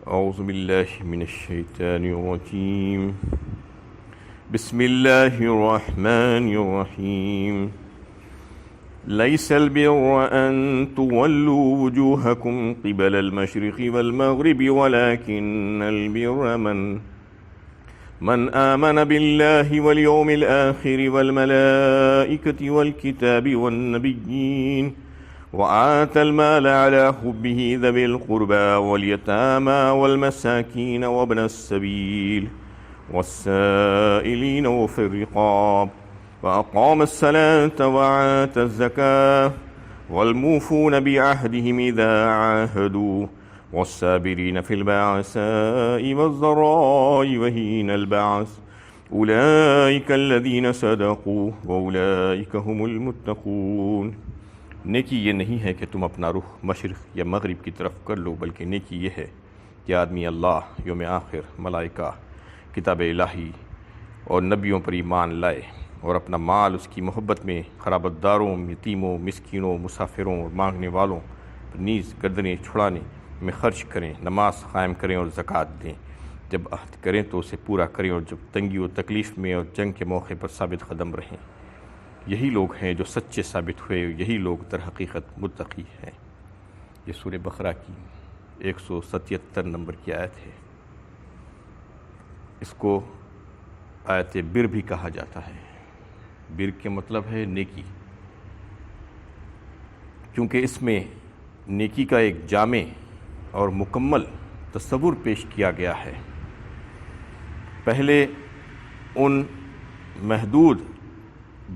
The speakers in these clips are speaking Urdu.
أعوذ بالله من الشيطان الرجيم. بسم الله الرحمن الرحيم. ليس البر أن تولوا وجوهكم قبل المشرق والمغرب ولكن البر من آمن بالله واليوم الآخر والملائكة والكتاب والنبيين وآتى المال على حبه ذوي القربى واليتامى والمساكين وابن السبيل والسائلين وفي الرقاب وأقام الصلاة وآتى الزكاة والموفون بعهدهم إذا عاهدوا والصابرين في البأساء والضراء وحين البعث أولئك الذين صدقوا وأولئك هم المتقون. نیکی یہ نہیں ہے کہ تم اپنا رخ مشرق یا مغرب کی طرف کر لو، بلکہ نیکی یہ ہے کہ آدمی اللہ، یوم آخر، ملائکہ، کتاب الہی اور نبیوں پر ایمان لائے اور اپنا مال اس کی محبت میں قرابت داروں، یتیموں، مسکینوں، مسافروں اور مانگنے والوں پر نیز گردنیں چھڑانے میں خرچ کریں، نماز قائم کریں اور زکوٰۃ دیں. جب عہد کریں تو اسے پورا کریں اور جب تنگی و تکلیف میں اور جنگ کے موقع پر ثابت قدم رہیں. یہی لوگ ہیں جو سچے ثابت ہوئے، یہی لوگ در حقیقت متقی ہیں. یہ سورہ بقرہ کی 177 نمبر کی آیت ہے. اس کو آیت بر بھی کہا جاتا ہے. بر کے مطلب ہے نیکی، کیونکہ اس میں نیکی کا ایک جامع اور مکمل تصور پیش کیا گیا ہے. پہلے ان محدود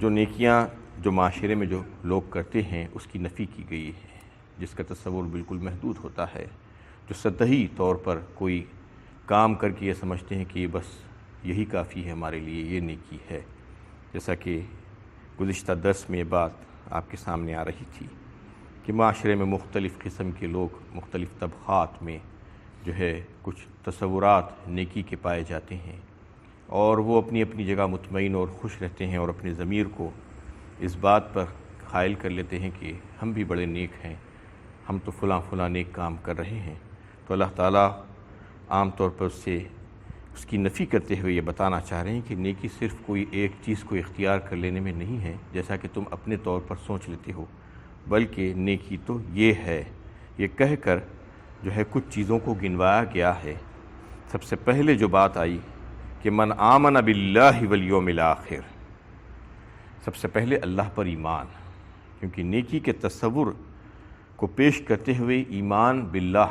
جو نیکیاں جو معاشرے میں جو لوگ کرتے ہیں اس کی نفی کی گئی ہے، جس کا تصور بالکل محدود ہوتا ہے، جو سطحی طور پر کوئی کام کر کے یہ سمجھتے ہیں کہ یہ بس یہی کافی ہے ہمارے لیے، یہ نیکی ہے. جیسا کہ گزشتہ درس میں یہ بات آپ کے سامنے آ رہی تھی کہ معاشرے میں مختلف قسم کے لوگ مختلف طبقات میں جو ہے کچھ تصورات نیکی کے پائے جاتے ہیں، اور وہ اپنی اپنی جگہ مطمئن اور خوش رہتے ہیں اور اپنے ضمیر کو اس بات پر قائل کر لیتے ہیں کہ ہم بھی بڑے نیک ہیں، ہم تو فلاں نیک کام کر رہے ہیں. تو اللہ تعالیٰ عام طور پر اس کی نفی کرتے ہوئے یہ بتانا چاہ رہے ہیں کہ نیکی صرف کوئی ایک چیز کو اختیار کر لینے میں نہیں ہے جیسا کہ تم اپنے طور پر سوچ لیتے ہو، بلکہ نیکی تو یہ ہے. یہ کہہ کر جو ہے کچھ چیزوں کو گنوایا گیا ہے. سب سے پہلے جو بات آئی کہ من آمن باللہ والیوم الآخر، سب سے پہلے اللہ پر ایمان، کیونکہ نیکی کے تصور کو پیش کرتے ہوئے ایمان باللہ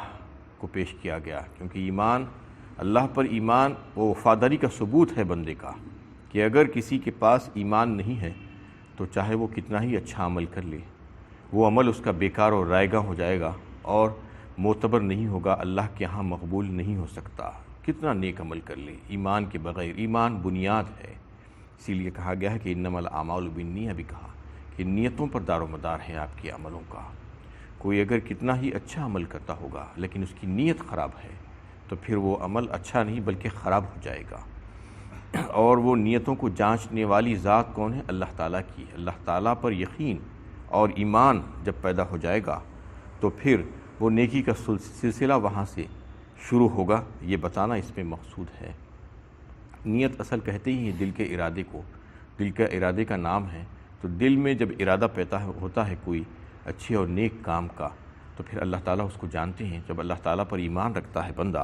کو پیش کیا گیا، کیونکہ ایمان، اللہ پر ایمان وہ وفاداری کا ثبوت ہے بندے کا، کہ اگر کسی کے پاس ایمان نہیں ہے تو چاہے وہ کتنا ہی اچھا عمل کر لے، وہ عمل اس کا بیکار اور رائے گاں ہو جائے گا اور معتبر نہیں ہوگا، اللہ کے ہاں مقبول نہیں ہو سکتا. کتنا نیک عمل کر لے ایمان کے بغیر. ایمان بنیاد ہے، اسی لیے کہا گیا ہے کہ انما الاعمال بالنیہ، بھی کہا کہ نیتوں پر دار و مدار ہے آپ کے عملوں کا. کوئی اگر کتنا ہی اچھا عمل کرتا ہوگا لیکن اس کی نیت خراب ہے تو پھر وہ عمل اچھا نہیں بلکہ خراب ہو جائے گا. اور وہ نیتوں کو جانچنے والی ذات کون ہے؟ اللہ تعالیٰ کی. اللہ تعالیٰ پر یقین اور ایمان جب پیدا ہو جائے گا تو پھر وہ نیکی کا سلسلہ وہاں سے شروع ہوگا. یہ بتانا اس میں مقصود ہے. نیت اصل کہتے ہی ہیں دل کے ارادے کو، دل کا ارادے کا نام ہے. تو دل میں جب ارادہ پیدا ہوتا ہے کوئی اچھے اور نیک کام کا تو پھر اللہ تعالیٰ اس کو جانتے ہیں. جب اللہ تعالیٰ پر ایمان رکھتا ہے بندہ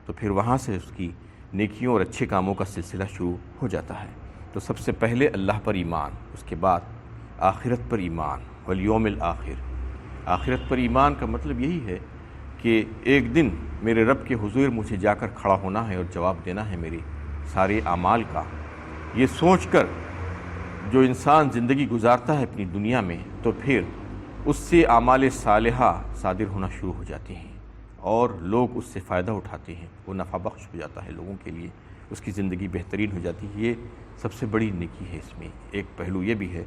تو پھر وہاں سے اس کی نیکیوں اور اچھے کاموں کا سلسلہ شروع ہو جاتا ہے. تو سب سے پہلے اللہ پر ایمان، اس کے بعد آخرت پر ایمان، والیوم الآخر. آخرت پر ایمان کا مطلب یہی ہے کہ ایک دن میرے رب کے حضور مجھے جا کر کھڑا ہونا ہے اور جواب دینا ہے میرے سارے اعمال کا. یہ سوچ کر جو انسان زندگی گزارتا ہے اپنی دنیا میں تو پھر اس سے اعمال صالحہ صادر ہونا شروع ہو جاتے ہیں اور لوگ اس سے فائدہ اٹھاتے ہیں. وہ نفع بخش ہو جاتا ہے لوگوں کے لیے، اس کی زندگی بہترین ہو جاتی ہے. یہ سب سے بڑی نیکی ہے. اس میں ایک پہلو یہ بھی ہے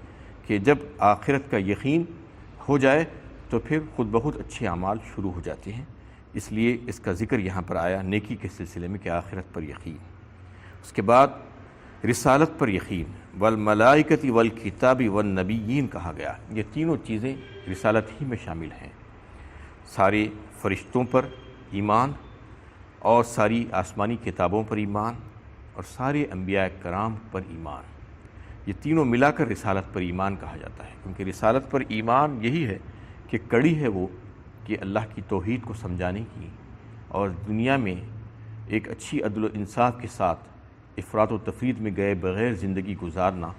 کہ جب آخرت کا یقین ہو جائے تو پھر خود بخود اچھے اعمال شروع ہو جاتے ہیں. اس لیے اس کا ذکر یہاں پر آیا نیکی کے سلسلے میں کہ آخرت پر یقین. اس کے بعد رسالت پر یقین، والملائکۃ والکتاب والنبیین کہا گیا. یہ تینوں چیزیں رسالت ہی میں شامل ہیں. سارے فرشتوں پر ایمان، اور ساری آسمانی کتابوں پر ایمان اور سارے انبیاء کرام پر ایمان، یہ تینوں ملا کر رسالت پر ایمان کہا جاتا ہے، کیونکہ رسالت پر ایمان یہی ہے کہ کڑی ہے وہ کہ اللہ کی توحید کو سمجھانے کی اور دنیا میں ایک اچھی عدل و انصاف کے ساتھ افراط و تفرید میں گئے بغیر زندگی گزارنا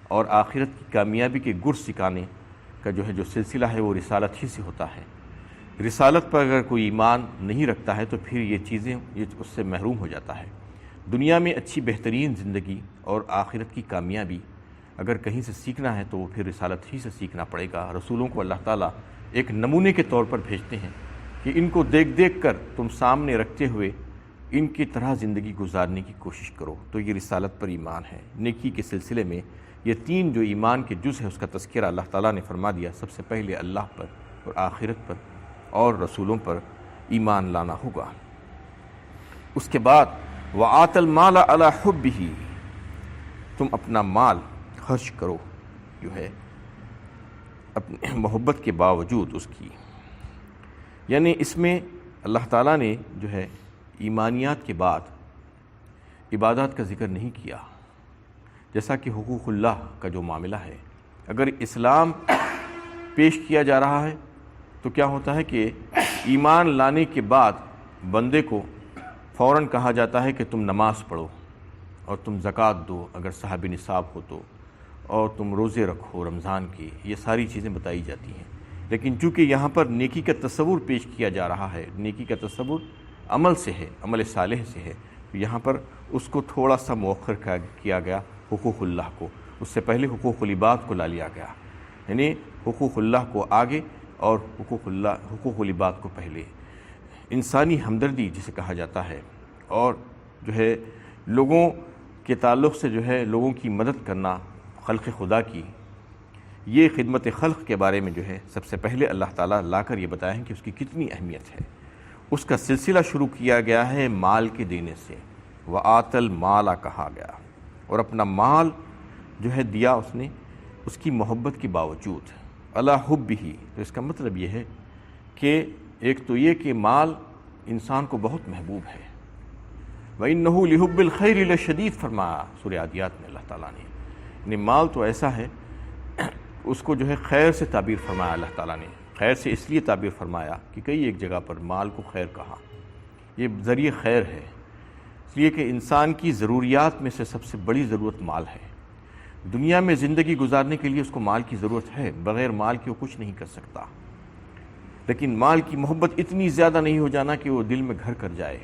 اور آخرت کی کامیابی کے گر سکھانے کا جو سلسلہ ہے وہ رسالت ہی سے ہوتا ہے۔ رسالت پر اگر کوئی ایمان نہیں رکھتا ہے تو پھر یہ چیزیں اس سے محروم ہو جاتا ہے۔ دنیا میں اچھی بہترین زندگی اور آخرت کی کامیابی اگر کہیں سے سیکھنا ہے تو وہ پھر رسالت ہی سے سیکھنا پڑے گا۔ رسولوں کو اللہ تعالیٰ ایک نمونے کے طور پر بھیجتے ہیں کہ ان کو دیکھ کر تم سامنے رکھتے ہوئے ان کی طرح زندگی گزارنے کی کوشش کرو، تو یہ رسالت پر ایمان ہے۔ نیکی کے سلسلے میں یہ تین جو ایمان کے جز ہے اس کا تذکرہ اللہ تعالیٰ نے فرما دیا۔ سب سے پہلے اللہ پر اور آخرت پر اور رسولوں پر ایمان لانا ہوگا۔ اس کے بعد وَآتَ الْمَالَ عَلَى حُبِّهِ، تم اپنا مال خرچ کرو جو ہے اپنی محبت کے باوجود اس کی، یعنی اس میں اللہ تعالیٰ نے جو ہے ایمانیات کے بعد عبادات کا ذکر نہیں کیا، جیسا کہ حقوق اللہ کا جو معاملہ ہے۔ اگر اسلام پیش کیا جا رہا ہے تو کیا ہوتا ہے کہ ایمان لانے کے بعد بندے کو فوراً کہا جاتا ہے کہ تم نماز پڑھو اور تم زکوٰۃ دو اگر صاحب نصاب ہو تو، اور تم روزے رکھو رمضان کی، یہ ساری چیزیں بتائی جاتی ہیں۔ لیکن چونکہ یہاں پر نیکی کا تصور پیش کیا جا رہا ہے، نیکی کا تصور عمل سے ہے، عمل صالح سے ہے، تو یہاں پر اس کو تھوڑا سا مؤخر کیا گیا، حقوق اللہ کو اس سے پہلے حقوق العباد کو لا لیا گیا، یعنی حقوق اللہ کو آگے اور حقوق العباد کو پہلے۔ انسانی ہمدردی جسے کہا جاتا ہے اور جو ہے لوگوں کے تعلق سے جو ہے لوگوں کی مدد کرنا خلق خدا کی، یہ خدمت خلق کے بارے میں جو ہے سب سے پہلے اللہ تعالیٰ لا کر یہ بتایا ہے کہ اس کی کتنی اہمیت ہے۔ اس کا سلسلہ شروع کیا گیا ہے مال کے دینے سے، وَآتَ الْمَالَ کہا گیا، اور اپنا مال جو ہے دیا اس نے اس کی محبت کے باوجود، عَلَى حُبِّهِ، تو اس کا مطلب یہ ہے کہ ایک تو یہ کہ مال انسان کو بہت محبوب ہے، وَإِنَّهُ لِحُبِّ الْخَيْرِ لَشَدِيدٌ فرمایا سورہ عادیات میں اللہ تعالیٰ نے، یعنی مال تو ایسا ہے اس کو جو ہے خیر سے تعبیر فرمایا اللہ تعالیٰ نے۔ خیر سے اس لیے تعبیر فرمایا کہ کئی ایک جگہ پر مال کو خیر کہا، یہ ذریعہ خیر ہے، اس لیے کہ انسان کی ضروریات میں سے سب سے بڑی ضرورت مال ہے۔ دنیا میں زندگی گزارنے کے لیے اس کو مال کی ضرورت ہے، بغیر مال کے وہ کچھ نہیں کر سکتا، لیکن مال کی محبت اتنی زیادہ نہیں ہو جانا کہ وہ دل میں گھر کر جائے۔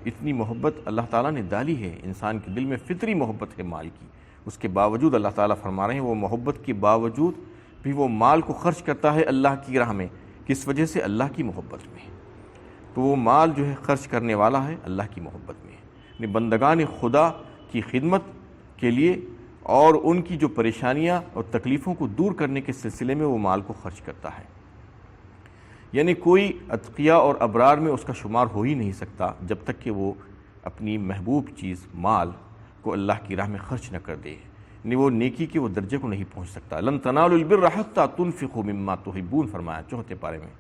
اتنی محبت اللہ تعالیٰ نے ڈالی ہے انسان کے دل میں، فطری محبت ہے مال کی، اس کے باوجود اللہ تعالیٰ فرما رہے ہیں وہ محبت کے باوجود بھی وہ مال کو خرچ کرتا ہے اللہ کی راہ میں، کس وجہ سے؟ اللہ کی محبت میں۔ تو وہ مال جو ہے خرچ کرنے والا ہے اللہ کی محبت میں، یعنی بندگان خدا کی خدمت کے لیے اور ان کی جو پریشانیاں اور تکلیفوں کو دور کرنے کے سلسلے میں وہ مال کو خرچ کرتا ہے۔ یعنی کوئی اتقیاء اور ابرار میں اس کا شمار ہو ہی نہیں سکتا جب تک کہ وہ اپنی محبوب چیز مال کو اللہ کی راہ میں خرچ نہ کر دے، یعنی وہ نیکی کے وہ درجے کو نہیں پہنچ سکتا۔ لن تنالوا البر حتی تنفقوا مما تحبون فرمایا چوتھے پارے میں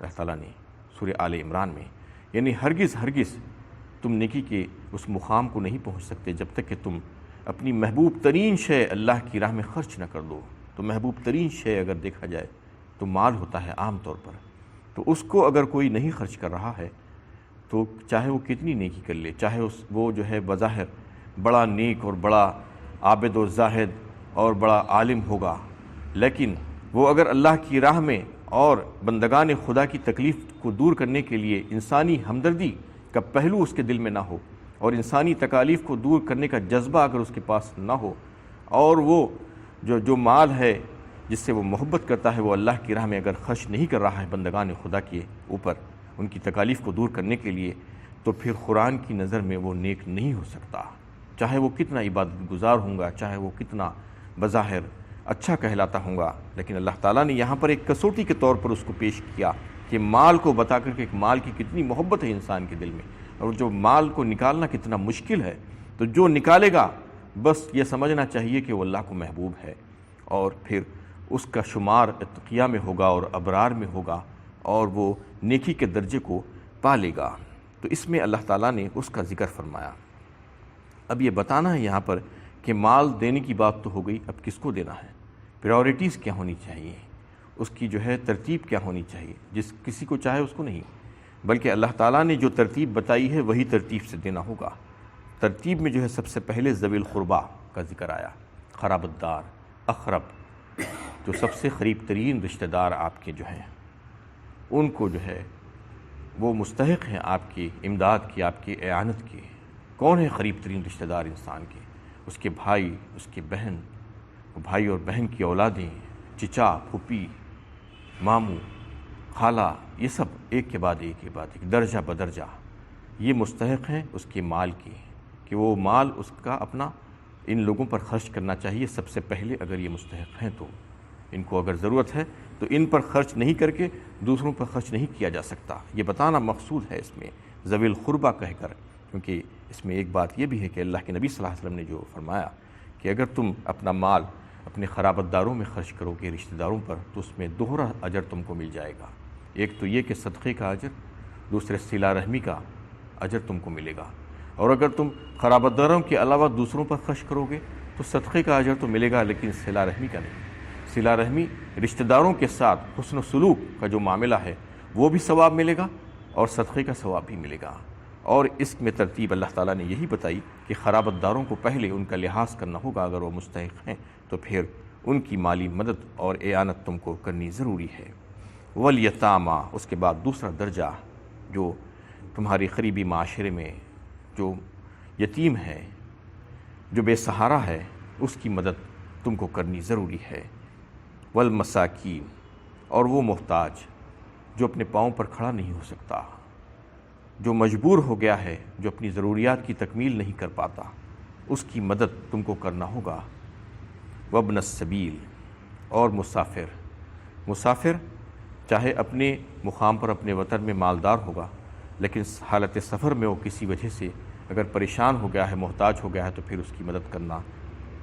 اللہ تعالیٰ نے سورہ آل عمران میں، یعنی ہرگز تم نیکی کے اس مقام کو نہیں پہنچ سکتے جب تک کہ تم اپنی محبوب ترین شے اللہ کی راہ میں خرچ نہ کر دو۔ تو محبوب ترین شے اگر دیکھا جائے تو مال ہوتا ہے عام طور پر، تو اس کو اگر کوئی نہیں خرچ کر رہا ہے تو چاہے وہ کتنی نیکی کر لے، چاہے وہ جو ہے بظاہر بڑا نیک اور بڑا عابد و زاہد اور بڑا عالم ہوگا، لیکن وہ اگر اللہ کی راہ میں اور بندگان خدا کی تکلیف کو دور کرنے کے لیے انسانی ہمدردی کا پہلو اس کے دل میں نہ ہو اور انسانی تکالیف کو دور کرنے کا جذبہ اگر اس کے پاس نہ ہو، اور وہ جو مال ہے جس سے وہ محبت کرتا ہے وہ اللہ کی راہ میں اگر خرچ نہیں کر رہا ہے بندگان خدا کے اوپر ان کی تکالیف کو دور کرنے کے لیے، تو پھر قرآن کی نظر میں وہ نیک نہیں ہو سکتا، چاہے وہ کتنا عبادت گزار ہوں گا، چاہے وہ کتنا بظاہر اچھا کہلاتا ہوں گا، لیکن اللہ تعالیٰ نے یہاں پر ایک کسوٹی کے طور پر اس کو پیش کیا کہ مال کو بتا کر کہ ایک مال کی کتنی محبت ہے انسان کے دل میں، اور جو مال کو نکالنا کتنا مشکل ہے، تو جو نکالے گا بس یہ سمجھنا چاہیے کہ وہ اللہ کو محبوب ہے، اور پھر اس کا شمار اتقیاء میں ہوگا اور ابرار میں ہوگا اور وہ نیکی کے درجے کو پا لے گا۔ تو اس میں اللہ تعالیٰ نے اس کا ذکر فرمایا۔ اب یہ بتانا ہے یہاں پر کہ مال دینے کی بات تو ہو گئی، اب کس کو دینا ہے، پریورٹیز کیا ہونی چاہیے، اس کی جو ہے ترتیب کیا ہونی چاہیے، جس کسی کو چاہے اس کو نہیں، بلکہ اللہ تعالیٰ نے جو ترتیب بتائی ہے وہی ترتیب سے دینا ہوگا۔ ترتیب میں جو ہے سب سے پہلے ذوی القربا کا ذکر آیا، قرابت دار، اقرب، جو سب سے قریب ترین رشتہ دار آپ کے جو ہیں، ان کو جو ہے وہ مستحق ہیں آپ کی امداد کی، آپ کی اعانت کی۔ کون ہے قریب ترین رشتہ دار انسان کے؟ اس کے بھائی، اس کے بہن، بھائی اور بہن کی اولادیں، چچا، پھوپھی، ماموں، خالہ، یہ سب ایک کے بعد ایک درجہ بدرجہ یہ مستحق ہیں اس کے مال کی، کہ وہ مال اس کا اپنا ان لوگوں پر خرچ کرنا چاہیے سب سے پہلے۔ اگر یہ مستحق ہیں تو ان کو اگر ضرورت ہے تو ان پر خرچ نہیں کر کے دوسروں پر خرچ نہیں کیا جا سکتا، یہ بتانا مقصود ہے اس میں ذوی القربا کہہ کر۔ کیونکہ اس میں ایک بات یہ بھی ہے کہ اللہ کے نبی صلی اللہ علیہ وسلم نے جو فرمایا کہ اگر تم اپنا مال اپنے قرابت داروں میں خرچ کرو گے، رشتہ داروں پر، تو اس میں دوہرا اجر تم کو مل جائے گا۔ ایک تو یہ کہ صدقے کا اجر، دوسرے صلہ رحمی کا اجر تم کو ملے گا۔ اور اگر تم قرابت داروں کے علاوہ دوسروں پر خرچ کرو گے تو صدقے کا اجر تو ملے گا، لیکن صلہ رحمی کا نہیں۔ صلہ رحمی رشتہ داروں کے ساتھ حسن و سلوک کا جو معاملہ ہے وہ بھی ثواب ملے گا اور صدقے کا ثواب بھی ملے گا۔ اور اس میں ترتیب اللہ تعالیٰ نے یہی بتائی کہ قرابت داروں کو پہلے ان کا لحاظ کرنا ہوگا، اگر وہ مستحق ہیں تو پھر ان کی مالی مدد اور اعانت تم کو کرنی ضروری ہے۔ والیتامی، اس کے بعد دوسرا درجہ جو تمہاری قریبی معاشرے میں جو یتیم ہے، جو بے سہارا ہے، اس کی مدد تم کو کرنی ضروری ہے۔ والمساکین، اور وہ محتاج جو اپنے پاؤں پر کھڑا نہیں ہو سکتا، جو مجبور ہو گیا ہے، جو اپنی ضروریات کی تکمیل نہیں کر پاتا، اس کی مدد تم کو کرنا ہوگا۔ وابن السبیل، اور مسافر چاہے اپنے مقام پر اپنے وطن میں مالدار ہوگا، لیکن حالت سفر میں وہ کسی وجہ سے اگر پریشان ہو گیا ہے، محتاج ہو گیا ہے، تو پھر اس کی مدد کرنا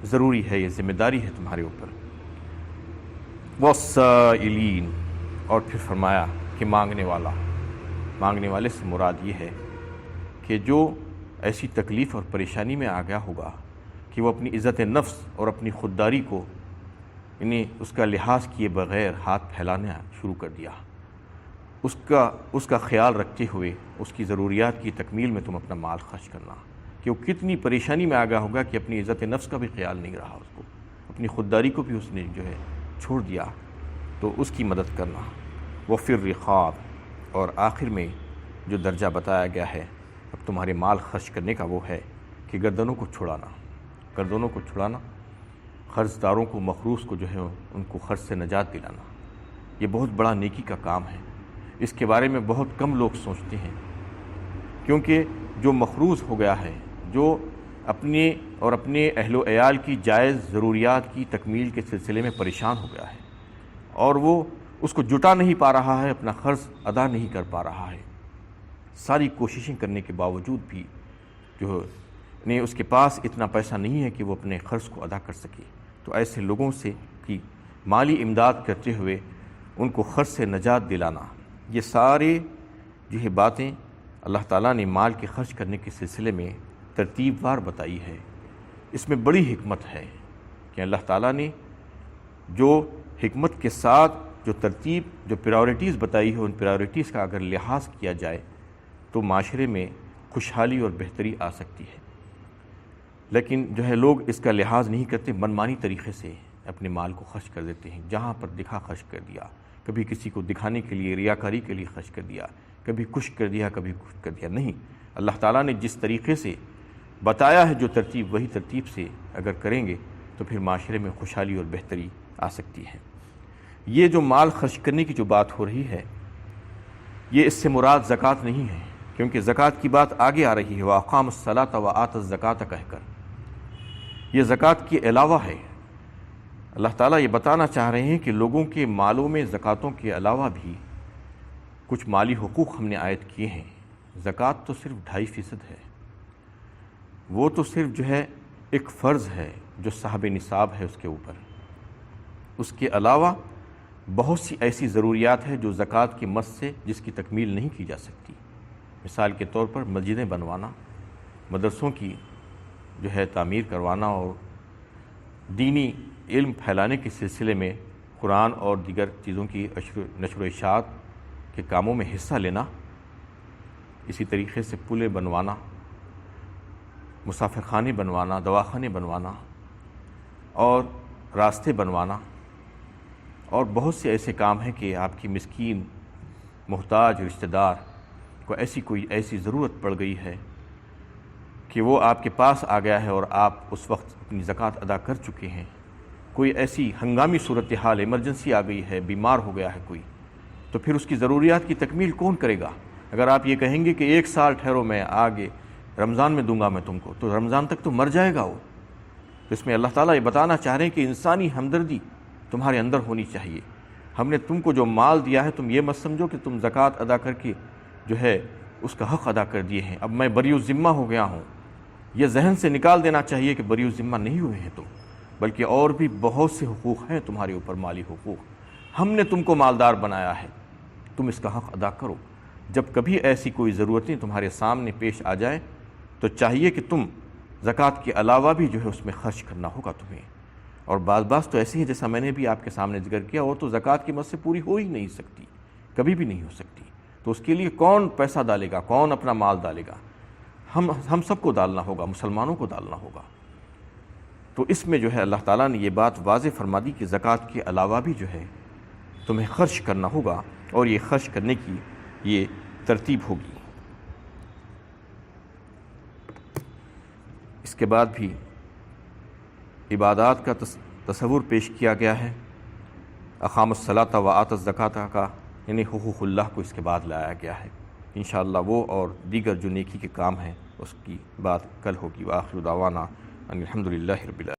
ضروری ہے، یہ ذمہ داری ہے تمہارے اوپر۔ والسائلین، اور پھر فرمایا کہ مانگنے والے سے مراد یہ ہے کہ جو ایسی تکلیف اور پریشانی میں آ گیا ہوگا کہ وہ اپنی عزت نفس اور اپنی خودداری کو اس کا لحاظ کیے بغیر ہاتھ پھیلانا شروع کر دیا، اس کا خیال رکھتے ہوئے اس کی ضروریات کی تکمیل میں تم اپنا مال خرچ کرنا، کہ وہ کتنی پریشانی میں آ گیا ہوگا کہ اپنی عزت نفس کا بھی خیال نہیں رہا، اس کو اپنی خودداری کو بھی اس نے جو ہے چھوڑ دیا، تو اس کی مدد کرنا۔ وفی الرقاب، اور آخر میں جو درجہ بتایا گیا ہے اب تمہارے مال خرچ کرنے کا وہ ہے کہ گردنوں کو چھڑانا، قرض داروں کو، مخروص کو جو ہے ان کو قرض سے نجات دلانا، یہ بہت بڑا نیکی کا کام ہے۔ اس کے بارے میں بہت کم لوگ سوچتے ہیں، کیونکہ جو مخروص ہو گیا ہے، جو اپنے اور اپنے اہل و عیال کی جائز ضروریات کی تکمیل کے سلسلے میں پریشان ہو گیا ہے اور وہ اس کو جٹا نہیں پا رہا ہے، اپنا قرض ادا نہیں کر پا رہا ہے، ساری کوششیں کرنے کے باوجود بھی جو اس کے پاس اتنا پیسہ نہیں ہے کہ وہ اپنے قرض کو ادا کر سکے، تو ایسے لوگوں سے کی مالی امداد کرتے ہوئے ان کو قرض سے نجات دلانا، یہ سارے جو ہے باتیں اللہ تعالیٰ نے مال کے خرچ کرنے کے سلسلے میں ترتیب وار بتائی ہے۔ اس میں بڑی حکمت ہے کہ اللہ تعالیٰ نے جو حکمت کے ساتھ جو ترتیب، جو پرائورٹیز بتائی ہے، ان پرائورٹیز کا اگر لحاظ کیا جائے تو معاشرے میں خوشحالی اور بہتری آ سکتی ہے، لیکن جو ہے لوگ اس کا لحاظ نہیں کرتے، منمانی طریقے سے اپنے مال کو خرچ کر دیتے ہیں، جہاں پر دکھا خرچ کر دیا، کبھی کسی کو دکھانے کے لیے، ریاکاری کے لیے خرچ کر دیا، کبھی کچھ کر دیا، کبھی کچھ کر دیا۔ نہیں، اللہ تعالیٰ نے جس طریقے سے بتایا ہے جو ترتیب، وہی ترتیب سے اگر کریں گے تو پھر معاشرے میں خوشحالی اور بہتری آ سکتی ہے۔ یہ جو مال خرچ کرنے کی جو بات ہو رہی ہے، یہ اس سے مراد زکوٰۃ نہیں ہے، کیونکہ زکوٰۃ کی بات آگے آ رہی ہے، وَأَقَامَ الصَّلَاةَ وَآتَى الزَّكَاةَ کہہ کر، یہ زکوٰۃ کے علاوہ ہے۔ اللہ تعالیٰ یہ بتانا چاہ رہے ہیں کہ لوگوں کے مالوں میں زکوٰۃوں کے علاوہ بھی کچھ مالی حقوق ہم نے عائد کیے ہیں۔ زکوٰۃ تو صرف 2.5% ہے، وہ تو صرف جو ہے ایک فرض ہے جو صاحب نصاب ہے اس کے اوپر، اس کے علاوہ بہت سی ایسی ضروریات ہیں جو زکوٰۃ کے مس سے جس کی تکمیل نہیں کی جا سکتی، مثال کے طور پر مسجدیں بنوانا، مدرسوں کی جو ہے تعمیر کروانا اور دینی علم پھیلانے کے سلسلے میں قرآن اور دیگر چیزوں کی نشر و اشاعت کے کاموں میں حصہ لینا، اسی طریقے سے پلیں بنوانا، مسافر خانے بنوانا، دواخانے بنوانا اور راستے بنوانا، اور بہت سے ایسے کام ہیں کہ آپ کی مسکین محتاج رشتہ دار کو ایسی ضرورت پڑ گئی ہے کہ وہ آپ کے پاس آ گیا ہے اور آپ اس وقت اپنی زکوٰۃ ادا کر چکے ہیں، کوئی ایسی ہنگامی صورتحال ایمرجنسی آ گئی ہے، بیمار ہو گیا ہے کوئی، تو پھر اس کی ضروریات کی تکمیل کون کرے گا؟ اگر آپ یہ کہیں گے کہ 1 سال ٹھہرو، میں آگے رمضان میں دوں گا میں تم کو، تو رمضان تک تو مر جائے گا وہ۔ تو اس میں اللہ تعالیٰ یہ بتانا چاہ رہے ہیں کہ انسانی ہمدردی تمہارے اندر ہونی چاہیے۔ ہم نے تم کو جو مال دیا ہے تم یہ مت سمجھو کہ تم زکوٰۃ ادا کر کے جو ہے اس کا حق ادا کر دیے ہیں، اب میں بری الذمہ ہو گیا ہوں۔ یہ ذہن سے نکال دینا چاہیے کہ بری الذمہ نہیں ہوئے ہیں تم، بلکہ اور بھی بہت سے حقوق ہیں تمہارے اوپر، مالی حقوق۔ ہم نے تم کو مالدار بنایا ہے، تم اس کا حق ادا کرو۔ جب کبھی ایسی کوئی ضرورتیں تمہارے سامنے پیش آ جائیں تو چاہیے کہ تم زکوٰۃ کے علاوہ بھی جو ہے اس میں خرچ کرنا ہوگا تمہیں۔ اور بعض تو ایسی ہیں جیسا میں نے بھی آپ کے سامنے ذکر کیا، اور تو زکوٰۃ کی مد سے پوری ہو ہی نہیں سکتی، کبھی بھی نہیں ہو سکتی، تو اس کے لیے کون پیسہ ڈالے گا، کون اپنا مال ڈالے گا؟ ہم سب کو ڈالنا ہوگا، مسلمانوں کو ڈالنا ہوگا۔ تو اس میں جو ہے اللہ تعالیٰ نے یہ بات واضح فرما دی کہ زکوٰۃ کے علاوہ بھی جو ہے تمہیں خرچ کرنا ہوگا، اور یہ خرچ کرنے کی یہ ترتیب ہوگی۔ اس کے بعد بھی عبادات کا تصور پیش کیا گیا ہے، اقام الصلاۃ و آت الزکوٰۃ کا، یعنی حقوق اللہ کو اس کے بعد لایا گیا ہے۔ انشاءاللہ وہ اور دیگر جو نیکی کے کام ہیں اس کی بات کل ہوگی۔ وآخر دعوانا ان الحمد للہ رب العالمین۔